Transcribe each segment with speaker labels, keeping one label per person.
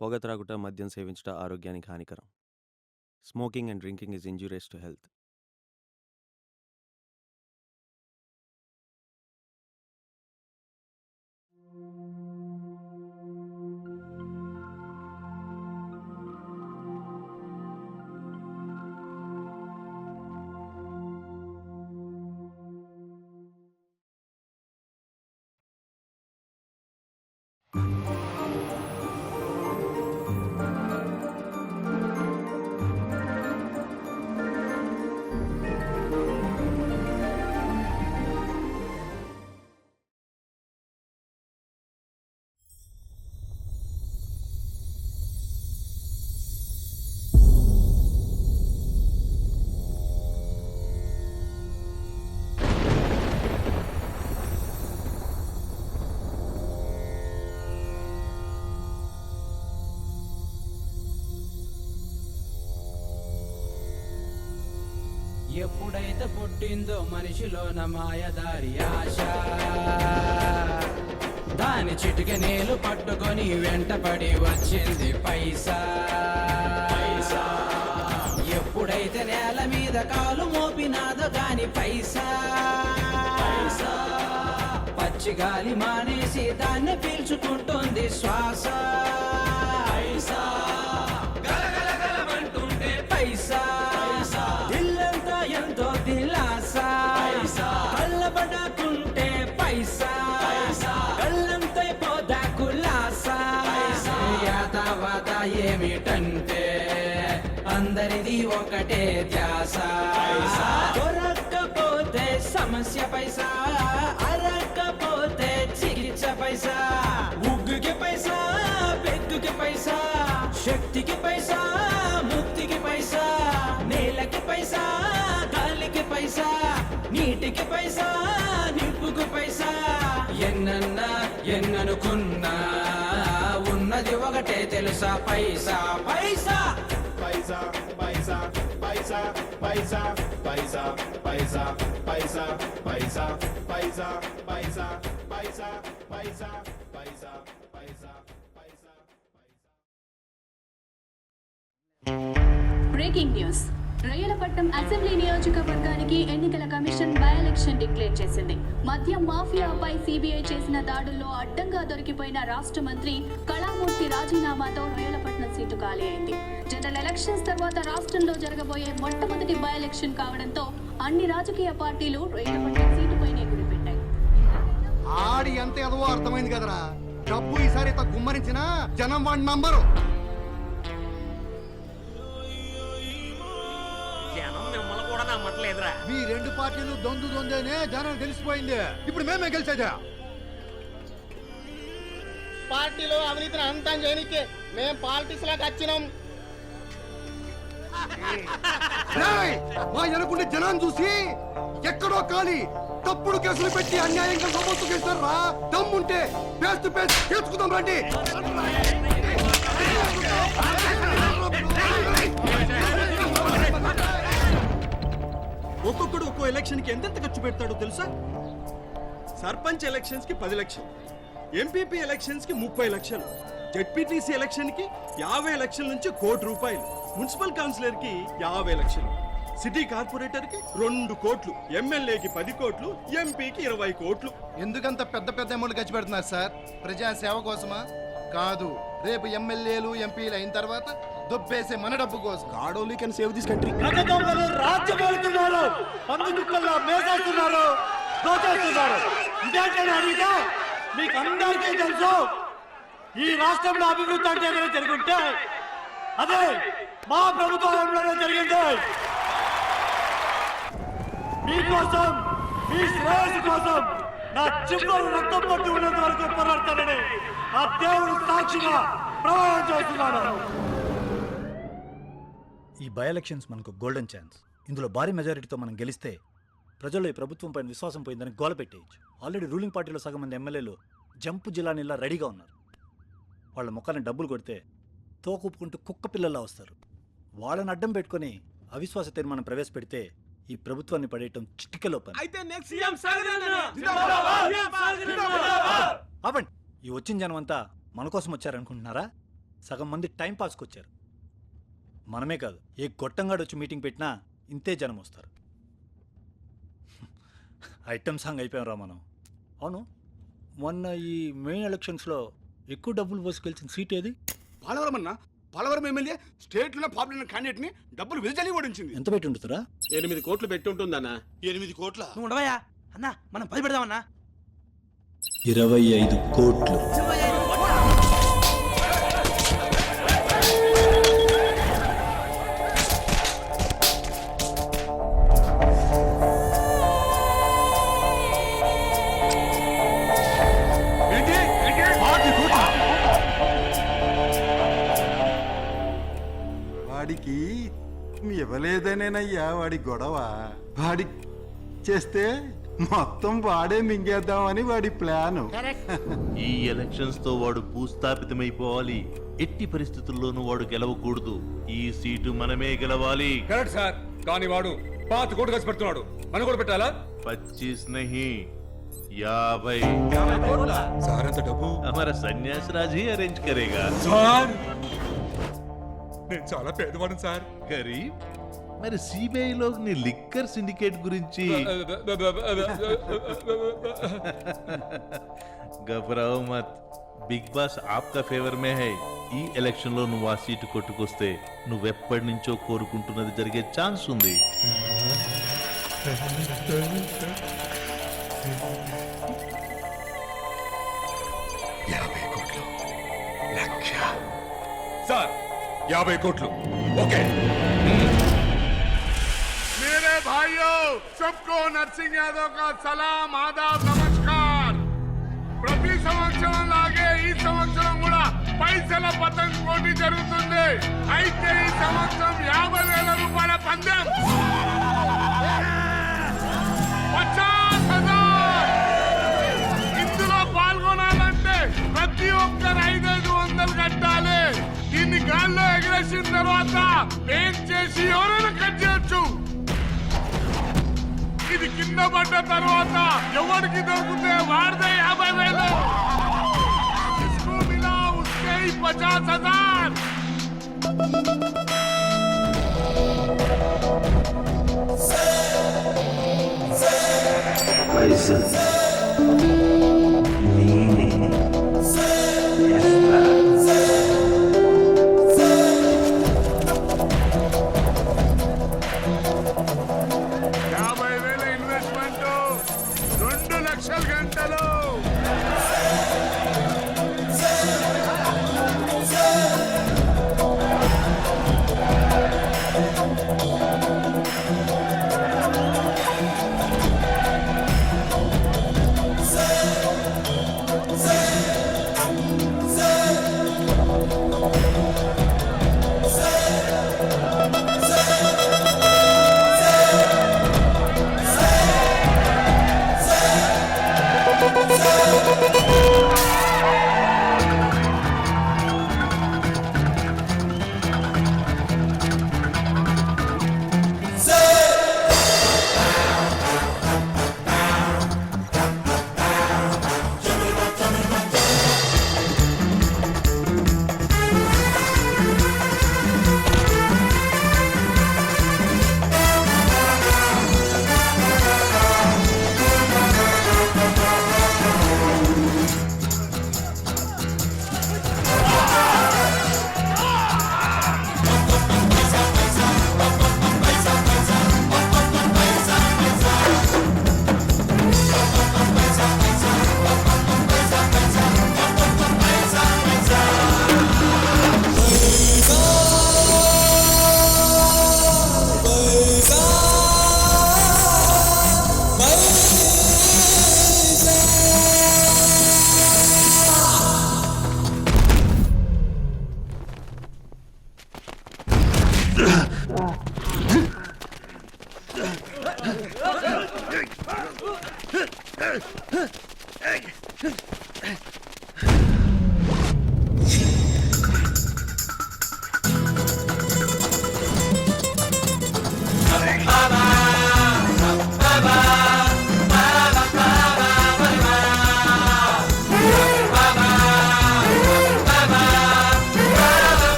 Speaker 1: పొగ త్రాగుట, మద్యం సేవించుట ఆరోగ్యానికి హానికరం. Smoking and drinking is injurious to health.
Speaker 2: ఎప్పుడైతే పుట్టిందో మనిషిలోన మాయదారి ఆశ, దాని చిటిక నేలు పట్టుకొని వెంటపడి వచ్చింది పైసా. ఎప్పుడైతే నేల మీద కాలు మోపినాదో గాని పైసా, పచ్చి గాలి మానేసి దాన్ని పీల్చుకుంటుంది శ్వాస. గలగలగలమంటుంటే పైసా, ఇల్లంతా ఎంతో దిలాసా. కళ్ళబడకుంటే పైసా, కళ్ళంతైపోదా కులాసా. యాతావాత ఏమిటంటే అందరిది ఒకటే ధ్యాస. దొరక్కపోతే సమస్య పైసా, అరక్కపోతే చికిత్స పైసా. ఉగ్గుకి పైసా, పెగ్గుకి పైసా, శక్తికి పైసా, ముక్తికి పైసా. నేలకి పైసా, గాలికి పైసా, నీటికి పైసా, నిప్పుకు పైసా. ఎన్నన్నా ఎన్ననుకున్నా ఉన్నది ఒకటే తెలుసా, పైసా పైసా.
Speaker 3: Paisa, paisa, paisa, paisa, paisa, paisa, paisa, paisa, paisa, paisa, paisa, paisa, paisa, paisa, paisa.
Speaker 4: Breaking news. Royyalapatnam assembly నియోజకవర్గానికి ఎన్నికల కమిషన్ బై ఎలక్షన్ డిక్లేర్ చేసింది. మద్యం మాఫియాపై సిబిఐ చేసిన దాడుల్లో అడ్డంగా దొరికిపోయిన రాష్ట్ర మంత్రి కళామూర్తి రాజీనామాతో రొయ్యలపట్నం సీటు ఖాళీ అయింది. జనరల్ ఎలక్షన్స్ తర్వాత రాష్ట్రంలో జరగబోయే మొట్టమొదటి బై ఎలక్షన్ కావడంతో అన్ని రాజకీయ పార్టీలు రొయ్యలపట్నం సీటుపై గురిపెట్టాయి.
Speaker 5: ఆడి ఎంత ఎదవో అర్థమైంది కదరా. డబ్బు ఈసారి గుమ్మరించిన జనం వాడి నంబరు. మీ రెండు పార్టీలు దొందేనే జనం తెలిసిపోయింది. ఇప్పుడు మేమే గెలిచేదా?
Speaker 6: పార్టీలో అవినీతిని అంతం చేయనికే మేం పాలిటిక్స్ లాగా వచ్చినాం.
Speaker 5: మా ఎనుకుంటే జనాన్ని చూసి ఎక్కడో ఖాళీ తప్పుడు కేసులు పెట్టి అన్యాయంగా సమస్య చేస్తారా? దమ్ముంటే ఫేస్ టు ఫేస్ చేసుకుందాం రండి.
Speaker 7: ఒక్కొక్కడు ఒక్కో ఎలక్షన్ కి ఎంతెంత ఖర్చు పెడతాడో తెలుసా? సర్పంచ్ ఎలక్షన్స్ కి 10 లక్షలు, ఎంపీపీ ఎలక్షన్స్ కి 30 లక్షలు, జెడ్పీటీసీ ఎలక్షన్ కి 50 లక్షల నుంచి ₹1 కోటి, మున్సిపల్ కౌన్సిలర్ కి 50 లక్షలు, సిటీ కార్పొరేటర్ కి 2 కోట్లు, ఎమ్మెల్యేకి 10 కోట్లు, ఎంపీకి 20 కోట్లు.
Speaker 5: ఎందుకంత పెద్ద పెద్ద అమౌంట్ ఖర్చు పెడుతున్నారు సార్? ప్రజా సేవ కోసమా? కాదు, రేపు ఎమ్మెల్యేలు ఎంపీలు అయిన తర్వాత దొబ్బేసే మన డబ్బు కోసం.
Speaker 7: God only can save this country.
Speaker 8: రాజ్యం వెళ్తున్నారు, పందు చుక్కల్లో మేసేస్తున్నారు, దోచేస్తున్నారు. ఇదేంటని అడిగితే మీకు అందరికీ తెలుసు, ఈ రాష్ట్రంలో అభివృద్ధి అంటే ఏదైనా జరుగుంటే అదే మా ప్రభుత్వంలోనే జరిగింది. మీకోసం, మీ శ్రేయస్సు కోసం నా చివరి రక్తం పట్టు ఉన్నంత వరకు పోరాడతానని ఆ దేవుడు సాక్షిగా ప్రమాణం చేస్తున్నాను.
Speaker 9: ఈ బై ఎలక్షన్స్ మనకు గోల్డెన్ ఛాన్స్. ఇందులో భారీ మెజారిటీతో మనం గెలిస్తే ప్రజల్లో ఈ ప్రభుత్వం పైన విశ్వాసం పోయిందని గోల పెట్టేయచ్చు. ఆల్రెడీ రూలింగ్ పార్టీలో సగం మంది ఎమ్మెల్యేలు జంపు జిల్లానిలా రెడీగా ఉన్నారు. వాళ్ళ ముఖాన్ని డబ్బులు కొడితే తోకుప్పుకుంటూ కుక్క పిల్లల్లా వస్తారు. వాళ్ళని అడ్డం పెట్టుకుని అవిశ్వాస తీర్మానం ప్రవేశపెడితే ఈ ప్రభుత్వాన్ని పడేయటం చిటికెలో పని. అవండి, ఈ వచ్చిన జనం అంతా మన కోసం వచ్చారనుకుంటున్నారా? సగం మంది టైం పాస్కి వచ్చారు. మనమే కాదు, ఏ గొట్టంగాడు వచ్చి మీటింగ్ పెట్టినా ఇంతే జనం వస్తారు. ఐటమ్ సాంగ్ అయిపోయాం రా మనం. అవును, మొన్న ఈ మెయిన్ ఎలక్షన్స్లో ఎక్కువ డబ్బులు పోసి గెలిచిన సీట్ ఏది?
Speaker 5: పోలవరం అన్న, పోలవరం ఎమ్మెల్యే స్టేట్లో పాపులర్ క్యాండిడేట్ ని డబ్బులు విజయలి ఓడించింది.
Speaker 9: ఎంత పెట్టి ఉంటుందిరా?
Speaker 7: 8 కోట్లు పెట్టి ఉంటుందన్నా.
Speaker 5: 8 కోట్ల.
Speaker 2: నువ్వు ఉండవయ్యా అన్నా, మనం 10 పెడదామన్నా.
Speaker 9: 25 కోట్లు.
Speaker 10: వాడికి ఇవ్వలేదనేనయ్యా వాడి గొడవ. వాడి చేస్తే మొత్తం వాడే మింగేద్దామని వాడి ప్లాను.
Speaker 11: ఈ ఎలక్షన్స్ తో వాడు భూస్థాపితమైపోవాలి. ఎట్టి పరిస్థితుల్లోనూ వాడు గెలవకూడదు. ఈ సీటు మనమే గెలవాలి.
Speaker 8: కరెక్ట్ సార్, కానీ వాడు 5 కోట్లు ఖర్చు పెడుతున్నాడు. మనం కూడా పెట్టాలా?
Speaker 11: 25 नहीं 50.
Speaker 8: సార్ ఎంత డబ్బు?
Speaker 11: हमारा सन्यास राज ही अरेंज करेगा.
Speaker 8: సార్ నేను చాలా పేదవాడిని సార్.
Speaker 11: गरीब మరి సిబిఐ లో నీ లిక్కర్ సిండికేట్ గురించి घबराओ मत. బిగ్ బాస్ ఆప్కా ఫేవర్ మే హై. ఈ ఎలక్షన్ లో నువ్వు ఆ సీటు కొట్టుకొస్తే నువ్వెప్పటి నుంచో కోరుకుంటున్నది జరిగే ఛాన్స్ ఉంది.
Speaker 8: సార్ 50 కోట్లు ఓకే.
Speaker 5: मेरे भाइयों, सबको नरसिंह यादव का सलाम, आदाब, नमस्कार. ప్రతి సంవత్సరం లాగే ఈ సంవత్సరం కూడా పైసల పతంగ్ పోటీ జరుగుతుంది. అయితే ఈ సంవత్సరం 50,000 రూపాయల పందెం. 50,000. ఇందులో పాల్గొనాలంటే ప్రతి ఒక్కరు 500 కట్టాలి. దీన్ని గాల్లో ఎగరేసిన తర్వాత పేన్ చేసి ఎవరైనా కట్ చేయొచ్చు. ఇది కింద పడ్డ తర్వాత ఎవరికి దొరికితే వాడితే 50,000. इसको मिला उसके ही 50,000. ఇన్వెస్ట్మెంట్ 2 లక్షల గంటలు.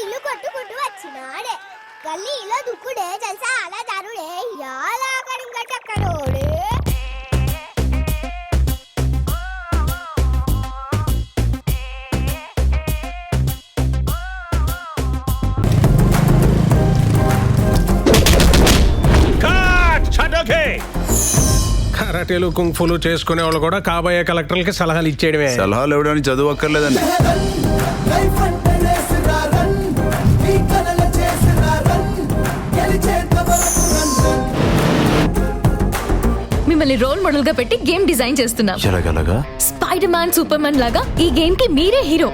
Speaker 12: ఇల్లు కొట్టుకుంటూ వచ్చినాడే గల్లీలో దుక్కుడే జల్సా అలా దారుడే యాలా కడింగ చక్కడోడే
Speaker 8: కరాటేలు కుంఫులు చేసుకునే వాళ్ళు కూడా కాబోయే కలెక్టర్లకి సలహాలు ఇచ్చేయడమే.
Speaker 3: సలహాలు ఇవ్వడానికి చదువు అక్కర్లేదండి.
Speaker 4: మిమ్మల్ని రోల్ మోడల్ గా పెట్టి గేమ్ డిజైన్ చేస్తున్నాం. స్పైడర్ మ్యాన్, సూపర్ మ్యాన్ లాగా ఈ గేమ్ కి మీరే హీరో.